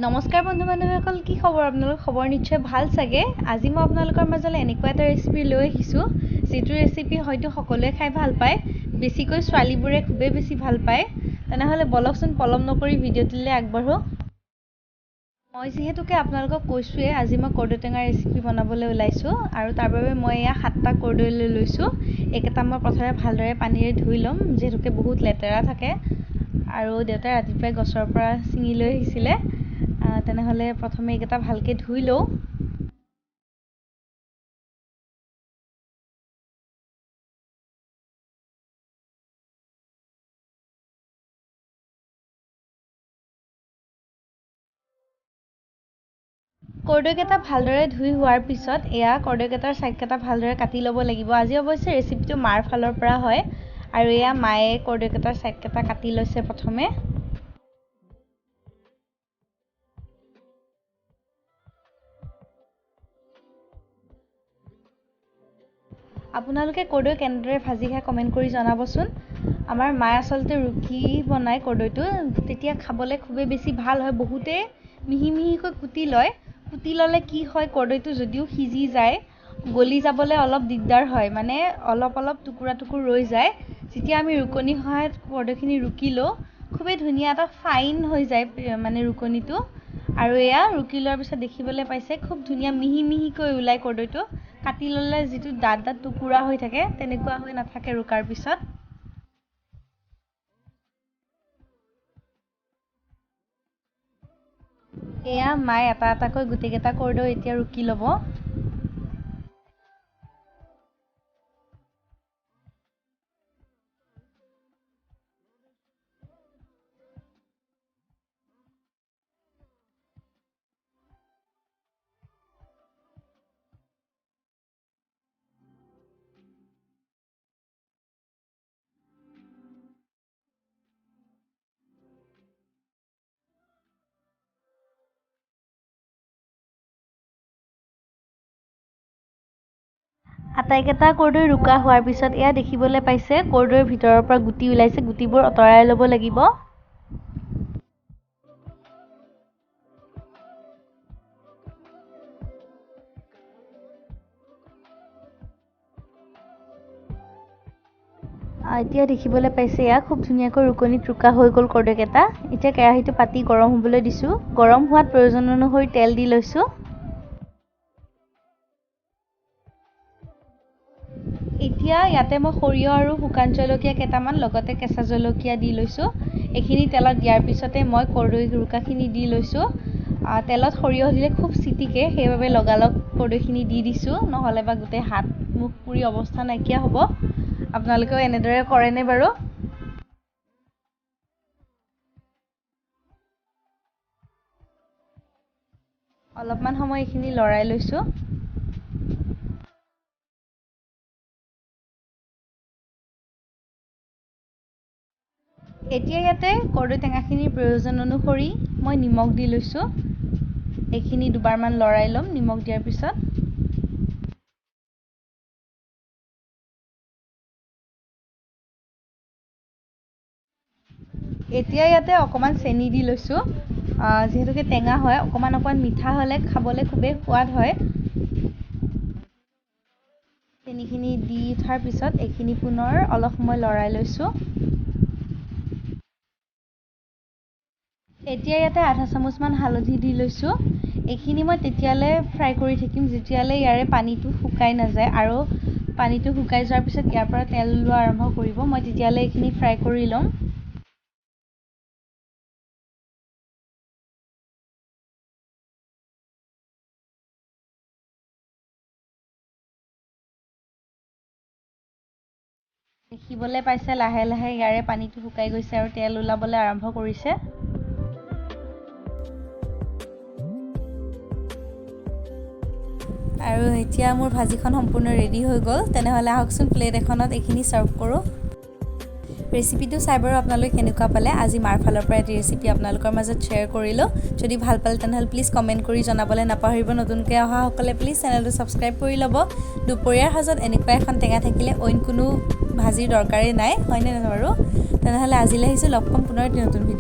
নমস্কাৰ বন্ধু বান্ধৱীসকল, কি খবৰ? আপোনালোকৰ খবৰ নিশ্চয় ভাল চাগে। আজি মই আপোনালোকৰ মাজলৈ এনেকুৱা এটা ৰেচিপি লৈ আহিছোঁ, যিটো ৰেচিপি হয়তো সকলোৱে খাই ভাল পায়, বেছিকৈ ছোৱালীবোৰে খুবেই বেছি ভাল পায়। তেনেহ'লে বলকচোন পলম নকৰি ভিডিঅ'টোলৈ আগবাঢ়ো। মই যিহেতুকে আপোনালোকক কৈছোঁৱেই, আজি মই কৰ্দৈ টেঙাৰ ৰেচিপি বনাবলৈ ওলাইছোঁ আৰু তাৰ বাবে মই এয়া 7টা কৰ্দৈ লৈ লৈছোঁ। এইকেইটা মই প্ৰথমে ভালদৰে পানীৰে ধুই ল'ম, যিহেতুকে বহুত লেতেৰা থাকে আৰু দেউতাই ৰাতিপুৱাই গছৰ পৰা ছিঙি লৈ আহিছিলে। তেনেহ'লে প্ৰথমে এইকেইটা ভালকৈ ধুই লওঁ। কৰ্দৈকেইটা ভালদৰে ধুই হোৱাৰ পিছত এয়া কৰ্দৈকেইটাৰ ছাইডকেইটা ভালদৰে কাটি ল'ব লাগিব। আজি অৱশ্যে ৰেচিপিটো মাৰ ফালৰ পৰা হয় আৰু এয়া মায়ে কৰ্দৈকেইটাৰ ছাইডকেইটা কাটি লৈছে প্ৰথমে। আপোনালোকে কৰ্দৈ কেনেদৰে ভাজি খাই কমেণ্ট কৰি জনাবচোন। আমাৰ মায়ে আচলতে ৰুকি বনায় কৰ্দৈটো, তেতিয়া খাবলৈ খুবেই বেছি ভাল হয়। বহুতেই মিহি মিহিকৈ কুটি লয়। কুটি ল'লে কি হয়, কৰ্দৈটো যদিও সিজি যায়, গলি যাবলৈ অলপ দিগদাৰ হয়, মানে অলপ অলপ টুকুৰা টুকুৰ ৰৈ যায়। যেতিয়া আমি ৰুকনিৰ সহায়ত কৰ্দৈখিনি ৰুকি লওঁ, খুবেই ধুনীয়া এটা ফাইন হৈ যায় মানে ৰুকনিটো। আৰু এয়া ৰুকি লোৱাৰ পিছত দেখিবলৈ পাইছে খুব ধুনীয়া মিহি মিহিকৈ ওলায় কৰ্দৈটো। কাটি ল'লে যিটো ডাঠ ডাঠ টুকুৰা হৈ থাকে, তেনেকুৱা হৈ নাথাকে ৰুকাৰ পিছত। এয়া মায়ে এটা এটাকৈ গোটেইকেইটা কৰ্দৈ এতিয়া ৰুকি ল'ব। আটাইকেইটা কৰ্দৈ ৰুকা হোৱাৰ পিছত এয়া দেখিবলৈ পাইছে কৰ্দৈৰ ভিতৰৰ পৰা গুটি ওলাইছে। গুটিবোৰ আঁতৰাই ল'ব লাগিব। এতিয়া দেখিবলৈ পাইছে এয়া খুব ধুনীয়াকৈ ৰুকনিত ৰুকা হৈ গ'ল কৰ্দৈকেইটা। এতিয়া কেৰাহীটো পাতি গৰম হ'বলৈ দিছোঁ। গৰম হোৱাত প্ৰয়োজন অনুসৰি তেল দি লৈছোঁ। এতিয়া ইয়াতে মই সৰিয়হ আৰু শুকান জলকীয়া কেইটামান লগতে কেঁচা জলকীয়া দি লৈছোঁ। এইখিনি তেলত দিয়াৰ পিছতে মই কৰ্দৈ ৰুকাখিনি দি লৈছোঁ। তেলত সৰিয়হ দিলে খুব চিটিকে, সেইবাবে লগালগ কৰ্দৈখিনি দি দিছোঁ, নহ'লে বা গোটেই হাত মুখ পুৰি অৱস্থা নাইকিয়া হ'ব। আপোনালোকেও এনেদৰে কৰেনে বাৰু? অলপমান সময় এইখিনি লৰাই লৈছোঁ। এতিয়া ইয়াতে কৰ্দৈ টেঙাখিনিৰ প্ৰয়োজন অনুসৰি মই নিমখ দি লৈছোঁ। এইখিনি দুবাৰমান লৰাই ল'ম নিমখ দিয়াৰ পিছত। এতিয়া ইয়াতে অকণমান চেনি দি লৈছোঁ। যিহেতুকে টেঙা হয়, অকণমান মিঠা হ'লে খাবলৈ খুবেই সোৱাদ হয়। চেনিখিনি দি উঠাৰ পিছত এইখিনি পুনৰ অলপ সময় লৰাই লৈছোঁ। এতিয়া ইয়াতে আধা চামুচমান হালধি দি লৈছোঁ। এইখিনি মই তেতিয়ালৈ ফ্ৰাই কৰি থাকিম যেতিয়ালৈ ইয়াৰে পানীটো শুকাই নাযায়, আৰু পানীটো শুকাই যোৱাৰ পিছত ইয়াৰ পৰা তেল ওলোৱা আৰম্ভ কৰিব। মই তেতিয়ালৈ এইখিনি ফ্ৰাই কৰি ল'ম। দেখিবলৈ পাইছে লাহে লাহে ইয়াৰে পানীটো শুকাই গৈছে আৰু তেল ওলাবলৈ আৰম্ভ কৰিছে। আৰু এতিয়া মোৰ ভাজিখন সম্পূৰ্ণ ৰেডি হৈ গ'ল। তেনেহ'লে আহকচোন প্লেট এখনত এইখিনি ছাৰ্ভ কৰোঁ। ৰেচিপিটো চাই বাৰু আপোনালোকে কেনেকুৱা পালে? আজি মাৰ ফালৰ পৰা এটি ৰেচিপি আপোনালোকৰ মাজত শ্বেয়াৰ কৰিলোঁ। যদি ভাল পালে তেনেহ'লে প্লিজ কমেণ্ট কৰি জনাবলৈ নাপাহৰিব। নতুনকৈ অহাসকলে প্লিজ চেনেলটো ছাবস্ক্ৰাইব কৰি ল'ব। দুপৰীয়াৰ সাজত এনেকুৱা এখন টেঙা থাকিলে অইন কোনো ভাজিৰ দৰকাৰেই নাই, হয়নে নহয় বাৰু? তেনেহ'লে আজিলৈ আহিছোঁ, লগ পাম পুনৰ এটি নতুন ভিডিঅ'ত।